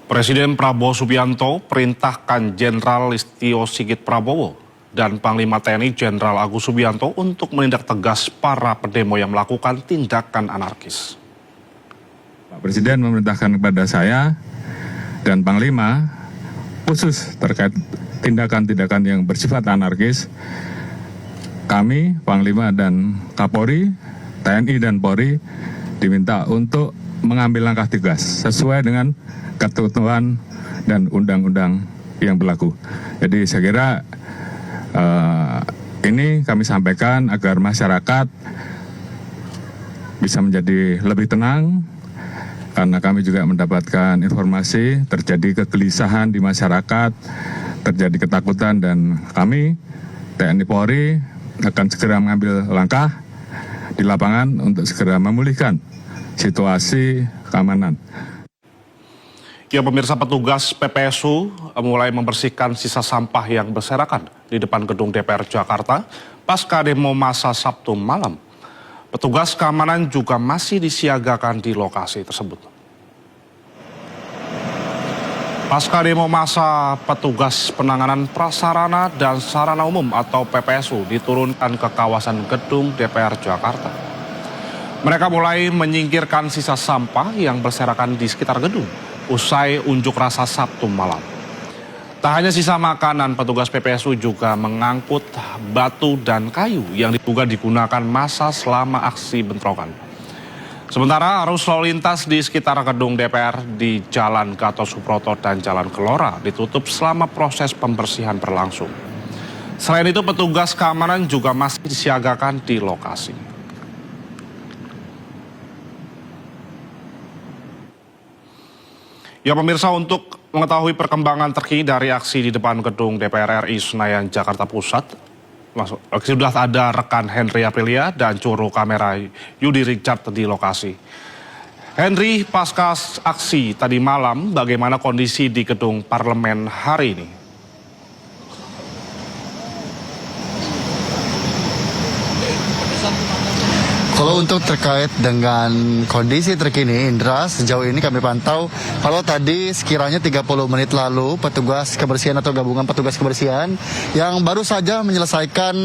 Presiden Prabowo Subianto perintahkan Jenderal Listio Sigit Prabowo dan Panglima TNI Jenderal Agus Subianto untuk menindak tegas para pendemo yang melakukan tindakan anarkis. Pak Presiden memerintahkan kepada saya dan Panglima khusus terkait tindakan-tindakan yang bersifat anarkis. Kami, Panglima dan Kapolri, TNI dan Polri diminta untuk mengambil langkah tegas sesuai dengan ketentuan dan undang-undang yang berlaku. Jadi saya kira ini kami sampaikan agar masyarakat bisa menjadi lebih tenang, karena kami juga mendapatkan informasi terjadi kegelisahan di masyarakat, terjadi ketakutan, dan kami TNI Polri akan segera mengambil langkah di lapangan untuk segera memulihkan situasi keamanan. Ya, pemirsa, petugas PPSU mulai membersihkan sisa sampah yang berserakan di depan gedung DPR Jakarta pasca demo massa Sabtu malam. Petugas keamanan juga masih disiagakan di lokasi tersebut. Pasca demo massa, petugas penanganan prasarana dan sarana umum atau PPSU diturunkan ke kawasan gedung DPR Jakarta. Mereka mulai menyingkirkan sisa sampah yang berserakan di sekitar gedung usai unjuk rasa Sabtu malam. Tak hanya sisa makanan, petugas PPSU juga mengangkut batu dan kayu yang diduga digunakan massa selama aksi bentrokan. Sementara arus lalu lintas di sekitar gedung DPR di Jalan Gatot Subroto dan Jalan Gelora ditutup selama proses pembersihan berlangsung. Selain itu, petugas keamanan juga masih disiagakan di lokasi. Ya, pemirsa, untuk mengetahui perkembangan terkini dari aksi di depan gedung DPR RI Senayan, Jakarta Pusat, sudah ada rekan Henry Aprilia dan juru kamera Yudi Richard di lokasi. Henry, pasca aksi tadi malam, bagaimana kondisi di gedung parlemen hari ini? Kalau untuk terkait dengan kondisi terkini, Indra, sejauh ini kami pantau, kalau tadi sekiranya 30 menit lalu petugas kebersihan atau gabungan petugas kebersihan yang baru saja menyelesaikan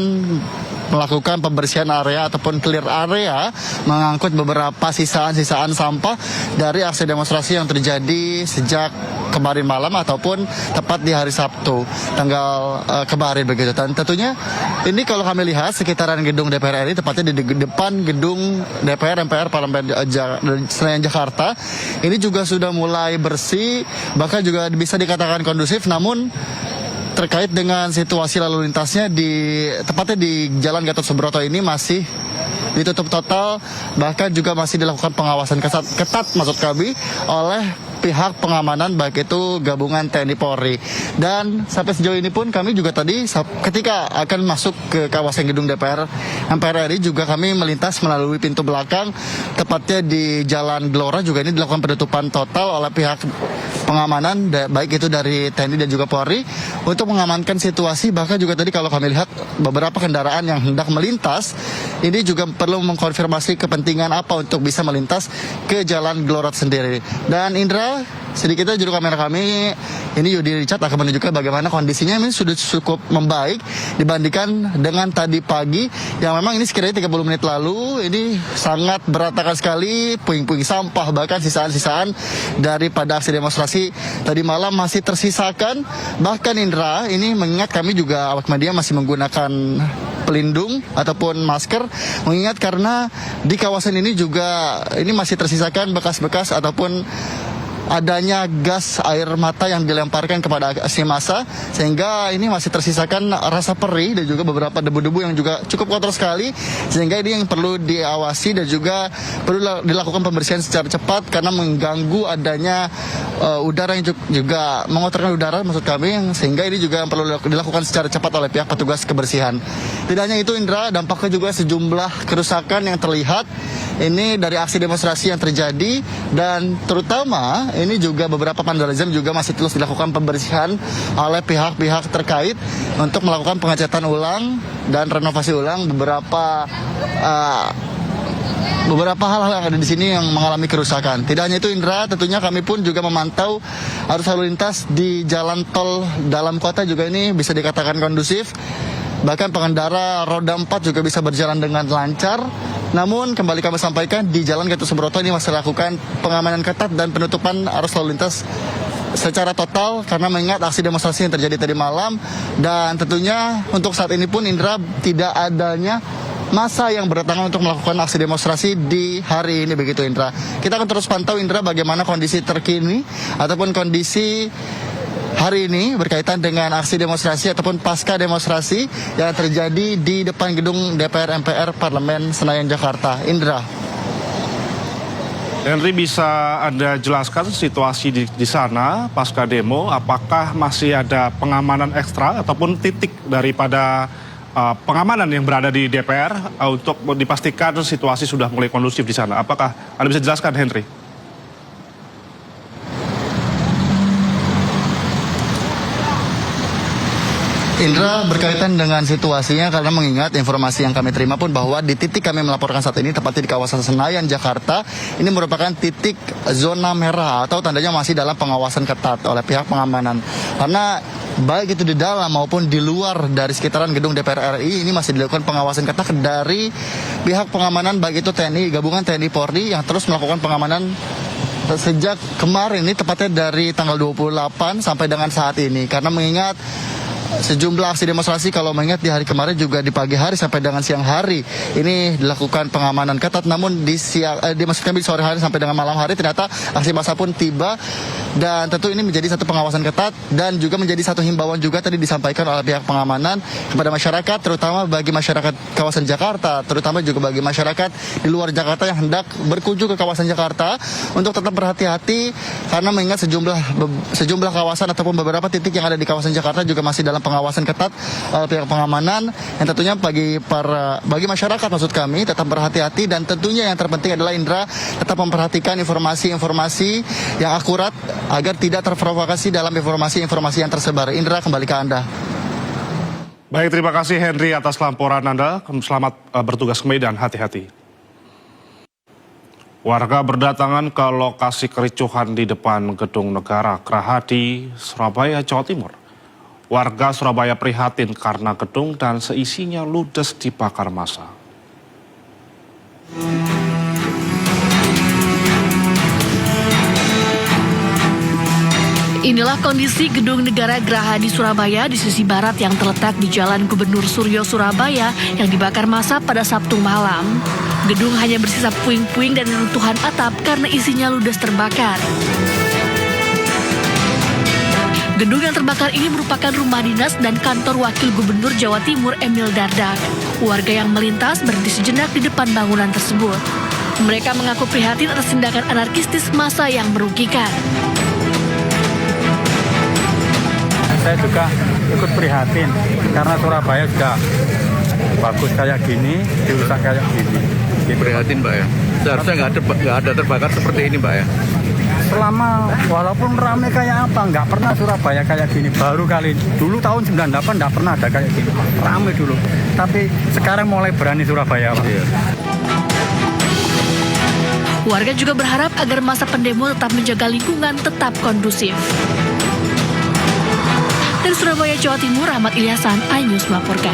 melakukan pembersihan area ataupun clear area, mengangkut beberapa sisaan-sisaan sampah dari aksi demonstrasi yang terjadi sejak kemarin malam ataupun tepat di hari Sabtu tanggal kemarin begitu. Dan tentunya ini kalau kami lihat sekitaran gedung DPR RI, tepatnya di depan gedung DPR MPR Parlemen Senayan Jakarta, ini juga sudah mulai bersih, bahkan juga bisa dikatakan kondusif. Namun terkait dengan situasi lalu lintasnya tepatnya di Jalan Gatot Subroto ini masih ditutup total, bahkan juga masih dilakukan pengawasan ketat maksud kami oleh pihak pengamanan baik itu gabungan TNI Polri. Dan sampai sejauh ini pun kami juga tadi ketika akan masuk ke kawasan gedung DPR MPR RI juga kami melintas melalui pintu belakang tepatnya di Jalan Gelora, juga ini dilakukan penutupan total oleh pihak pengamanan baik itu dari TNI dan juga Polri untuk mengamankan situasi. Bahkan juga tadi kalau kami lihat beberapa kendaraan yang hendak melintas ini juga perlu mengkonfirmasi kepentingan apa untuk bisa melintas ke Jalan Gelora sendiri. Dan Indra, sedikitnya juru kamera kami ini Yudi Richard akan menunjukkan bagaimana kondisinya ini sudah cukup membaik dibandingkan dengan tadi pagi yang memang ini sekiranya 30 menit lalu ini sangat berantakan sekali, puing-puing sampah bahkan sisaan-sisaan daripada aksi demonstrasi tadi malam masih tersisakan. Bahkan Indra, ini mengingat kami juga awak media masih menggunakan pelindung ataupun masker, mengingat karena di kawasan ini juga ini masih tersisakan bekas-bekas ataupun adanya gas air mata yang dilemparkan kepada aksi massa, sehingga ini masih tersisakan rasa perih dan juga beberapa debu-debu yang juga cukup kotor sekali, sehingga ini yang perlu diawasi dan juga perlu dilakukan pembersihan secara cepat karena mengganggu adanya udara yang juga mengotorkan udara maksud kami, sehingga ini juga yang perlu dilakukan secara cepat oleh pihak petugas kebersihan. Tidak hanya itu Indra, dampaknya juga sejumlah kerusakan yang terlihat ini dari aksi demonstrasi yang terjadi, dan terutama ini juga beberapa vandalisme juga masih terus dilakukan pembersihan oleh pihak-pihak terkait untuk melakukan pengecatan ulang dan renovasi ulang beberapa beberapa hal-hal yang ada di sini yang mengalami kerusakan. Tidak hanya itu Indra, tentunya kami pun juga memantau arus lalu lintas di jalan tol dalam kota juga ini bisa dikatakan kondusif. Bahkan pengendara roda 4 juga bisa berjalan dengan lancar. Namun kembali kami sampaikan di Jalan Gatot Subroto ini masih lakukan pengamanan ketat dan penutupan arus lalu lintas secara total karena mengingat aksi demonstrasi yang terjadi tadi malam. Dan tentunya untuk saat ini pun Indra tidak adanya masa yang berdatangan untuk melakukan aksi demonstrasi di hari ini, begitu Indra. Kita akan terus pantau Indra bagaimana kondisi terkini ataupun kondisi hari ini berkaitan dengan aksi demonstrasi ataupun pasca demonstrasi yang terjadi di depan gedung DPR MPR Parlemen Senayan Jakarta. Indra. Henry, bisa Anda jelaskan situasi di sana pasca demo? Apakah masih ada pengamanan ekstra ataupun titik daripada pengamanan yang berada di DPR untuk dipastikan situasi sudah mulai kondusif di sana? Apakah Anda bisa jelaskan, Henry? Indra, berkaitan dengan situasinya karena mengingat informasi yang kami terima pun bahwa di titik kami melaporkan saat ini tepatnya di kawasan Senayan Jakarta ini merupakan titik zona merah atau tandanya masih dalam pengawasan ketat oleh pihak pengamanan. Karena baik itu di dalam maupun di luar dari sekitaran gedung DPR RI ini masih dilakukan pengawasan ketat dari pihak pengamanan baik itu TNI, gabungan TNI Polri yang terus melakukan pengamanan sejak kemarin ini tepatnya dari tanggal 28 sampai dengan saat ini. Karena mengingat sejumlah aksi demonstrasi kalau mengingat di hari kemarin juga di pagi hari sampai dengan siang hari ini dilakukan pengamanan ketat, namun di sore hari sampai dengan malam hari ternyata aksi massa pun tiba dan tentu ini menjadi satu pengawasan ketat dan juga menjadi satu himbauan juga tadi disampaikan oleh pihak pengamanan kepada masyarakat, terutama bagi masyarakat kawasan Jakarta, terutama juga bagi masyarakat di luar Jakarta yang hendak berkunjung ke kawasan Jakarta untuk tetap berhati-hati karena mengingat sejumlah kawasan ataupun beberapa titik yang ada di kawasan Jakarta juga masih dalam pengawasan ketat pihak pengamanan yang tentunya bagi masyarakat maksud kami tetap berhati-hati dan tentunya yang terpenting adalah Indra tetap memperhatikan informasi-informasi yang akurat agar tidak terprovokasi dalam informasi-informasi yang tersebar. Indra, kembali ke Anda. Baik, terima kasih Henry atas laporan Anda. Selamat bertugas kembali dan hati-hati. Warga berdatangan ke lokasi kericuhan di depan Gedung Negara Gerahadi, Surabaya, Jawa Timur. Warga Surabaya prihatin karena gedung dan seisinya ludes dibakar massa. Inilah kondisi Gedung Negara Gerahadi Surabaya di sisi barat yang terletak di Jalan Gubernur Suryo Surabaya yang dibakar massa pada Sabtu malam. Gedung hanya bersisa puing-puing dan reruntuhan atap karena isinya ludes terbakar. Gedung yang terbakar ini merupakan rumah dinas dan kantor Wakil Gubernur Jawa Timur Emil Dardak. Warga yang melintas berhenti sejenak di depan bangunan tersebut. Mereka mengaku prihatin atas tindakan anarkistis massa yang merugikan. Saya juga ikut prihatin karena Surabaya juga bagus kayak gini, dirusak kayak gini. Prihatin Mbak ya? Seharusnya nggak ada terbakar seperti ini Mbak ya? Selama walaupun ramai kayak apa, nggak pernah Surabaya kayak gini. Baru kali, dulu tahun 98 nggak pernah ada kayak gini. Ramai dulu, tapi sekarang mulai berani Surabaya Pak. Iya. Warga juga berharap agar masa pendemo tetap menjaga lingkungan tetap kondusif. Dari Surabaya, Jawa Timur, Ahmad Ilyasan, iNews melaporkan.